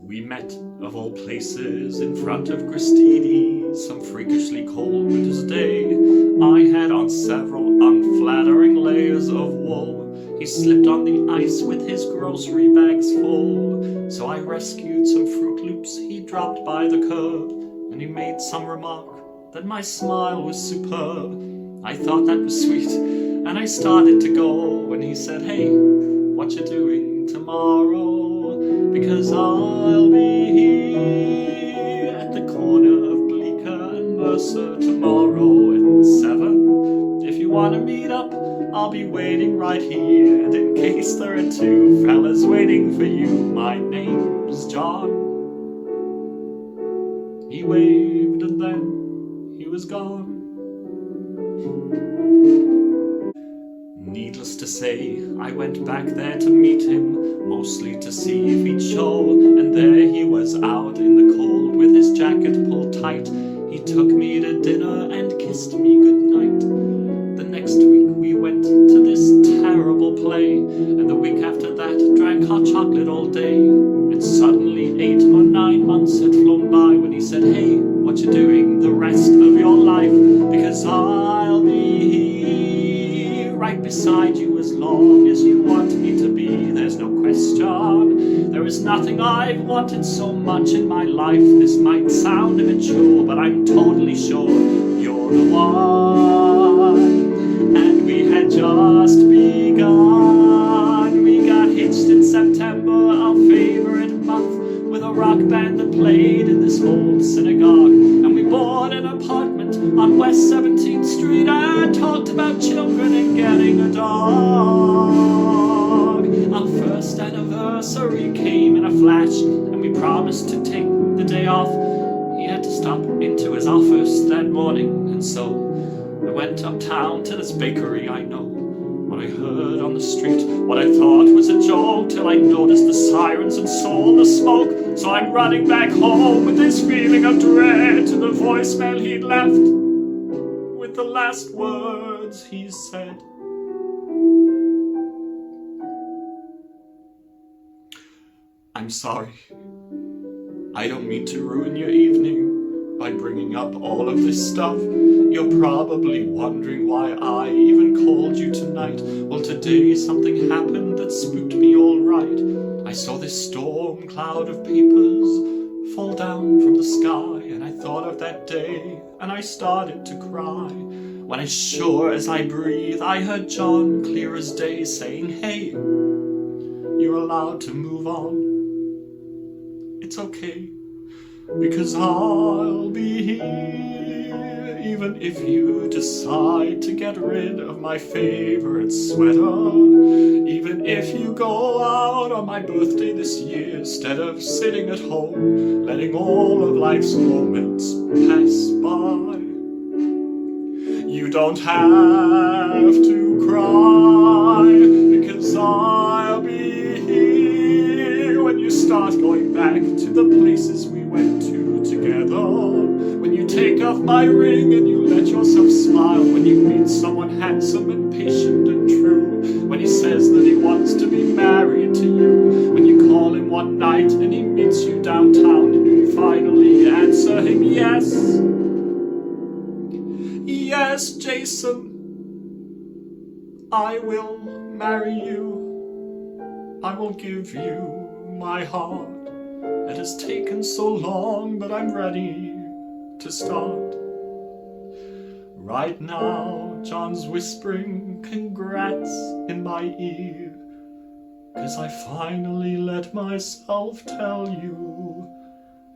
We met, of all places, in front of Gristedes, some freakishly cold winter's day. I had on several unflattering layers of wool. He slipped on the ice with his grocery bags full. So I rescued some Fruit Loops he dropped by the curb, and he made some remark that my smile was superb. I thought that was sweet, and I started to go when he said, "Hey, what you doing tomorrow? Because I'll be here at the corner of Bleecker and Mercer tomorrow at 7. If you want to meet up, I'll be waiting right here. And in case there are two fellas waiting for you, my name's John." He waved and then he was gone. Needless to say, I went back there to meet him, mostly to see if he'd show, and there he was out in the cold with his jacket pulled tight. He took me to dinner and kissed me goodnight. The next week we went to this terrible play, and the week after that drank hot chocolate all day. And suddenly 8 or 9 months had flown by when he said, "Hey, what you doing the rest of your life? Because I'll be here right beside you as long as you want me to be. There's no question. There is nothing I've wanted so much in my life." This might sound immature, but I'm totally sure you're the one. And we had just begun. We got hitched in September, our favorite month, with a rock band that played in this old synagogue. And we bought an apartment on West 17th Street and talked about children and getting a dog. Our first anniversary came in a flash, and we promised to take the day off. He had to stop into his office that morning, and so I went uptown to this bakery I know. What I heard on the street, what I thought was a joke, till I noticed the sirens and saw the smoke. So I'm running back home with this feeling of dread to the voicemail he'd left, with the last words he said. "I'm sorry. I don't mean to ruin your evening by bringing up all of this stuff. You're probably wondering why I even called you tonight. Well, today something happened that spooked me all right. I saw this storm cloud of papers fall down from the sky, and I thought of that day, and I started to cry. When as sure as I breathe, I heard John clear as day saying, 'Hey, you're allowed to move on. It's okay, because I'll be here, even if you decide to get rid of my favorite sweater, even if you go out on my birthday this year instead of sitting at home, letting all of life's moments pass by. You don't have to cry, because I'll be here when you start going back to the places we went to together. When you take off my ring and you let yourself smile, when you meet someone handsome and patient and true, when he says that he wants to be married to you, when you call him one night and he meets you downtown and you finally answer him yes. Yes, Jason, I will marry you. I will give you my heart. It has taken so long, but I'm ready to start. Right now, John's whispering congrats in my ear, 'cause I finally let myself tell you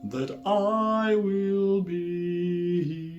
that I will be here.